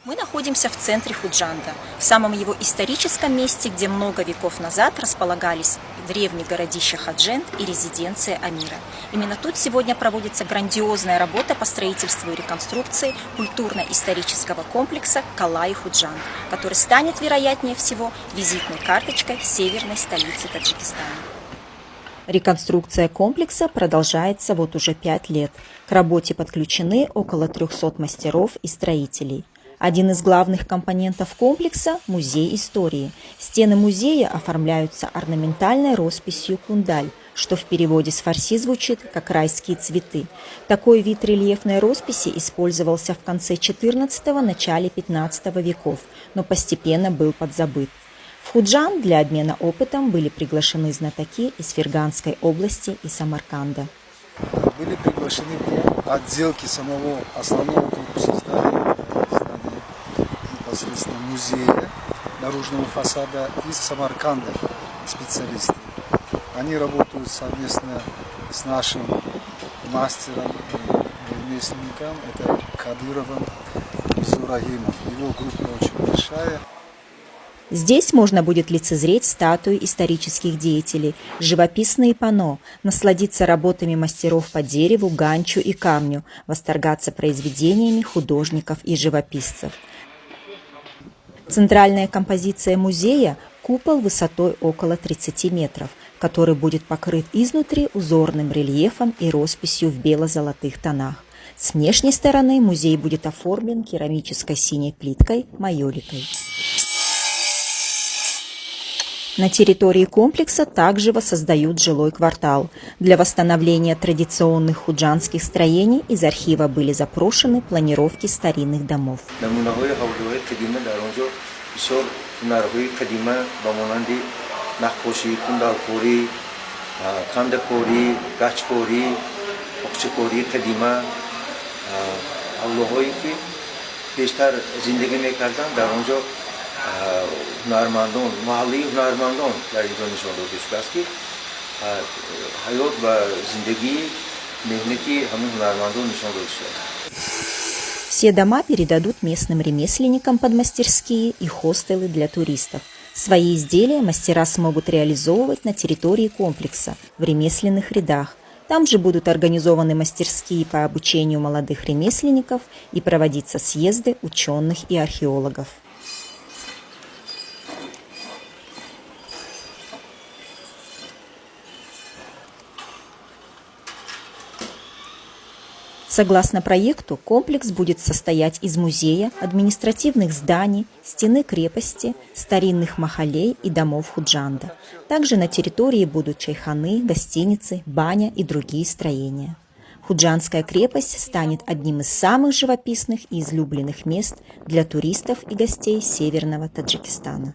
Мы находимся в центре Худжанда, в самом его историческом месте, где много веков назад располагались древние городища Хаджент и резиденция Амира. Именно тут сегодня проводится грандиозная работа по строительству и реконструкции культурно-исторического комплекса Калай-Худжанд, который станет, вероятнее всего, визитной карточкой северной столицы Таджикистана. Реконструкция комплекса продолжается вот уже 5 лет. К работе подключены около 300 мастеров и строителей. Один из главных компонентов комплекса – музей истории. Стены музея оформляются орнаментальной росписью кундаль, что в переводе с фарси звучит как «райские цветы». Такой вид рельефной росписи использовался в конце XIV – начале XV веков, но постепенно был подзабыт. В Худжанд для обмена опытом были приглашены знатоки из Ферганской области и Самарканда. Были приглашены отделки самого основного корпуса здания непосредственно музея, наружного фасада из Самарканда специалисты. Они работают совместно с нашим мастером и ремесленником, это Кадыровым Зурагимом. Его группа очень большая. Здесь можно будет лицезреть статуи исторических деятелей, живописные панно, насладиться работами мастеров по дереву, ганчу и камню, восторгаться произведениями художников и живописцев. Центральная композиция музея – купол высотой около 30 метров, который будет покрыт изнутри узорным рельефом и росписью в бело-золотых тонах. С внешней стороны музей будет оформлен керамической синей плиткой майоликой. На территории комплекса также воссоздают жилой квартал. Для восстановления традиционных худжандских строений из архива были запрошены планировки старинных домов. Hunarmandon, mahalli hunarmandon در اینجا نشان داده شده است که حیات و زندگی مهنتی همین هنرمندان نشان داده شده است. Все дома передадут местным ремесленникам под мастерские и хостелы для туристов. Свои изделия мастера смогут реализовывать на территории комплекса, в ремесленных рядах. Там же будут организованы мастерские по обучению молодых ремесленников и проводиться съезды ученых и археологов. Согласно проекту, комплекс будет состоять из музея, административных зданий, стены крепости, старинных махалей и домов Худжанда. Также на территории будут чайханы, гостиницы, баня и другие строения. Худжандская крепость станет одним из самых живописных и излюбленных мест для туристов и гостей северного Таджикистана.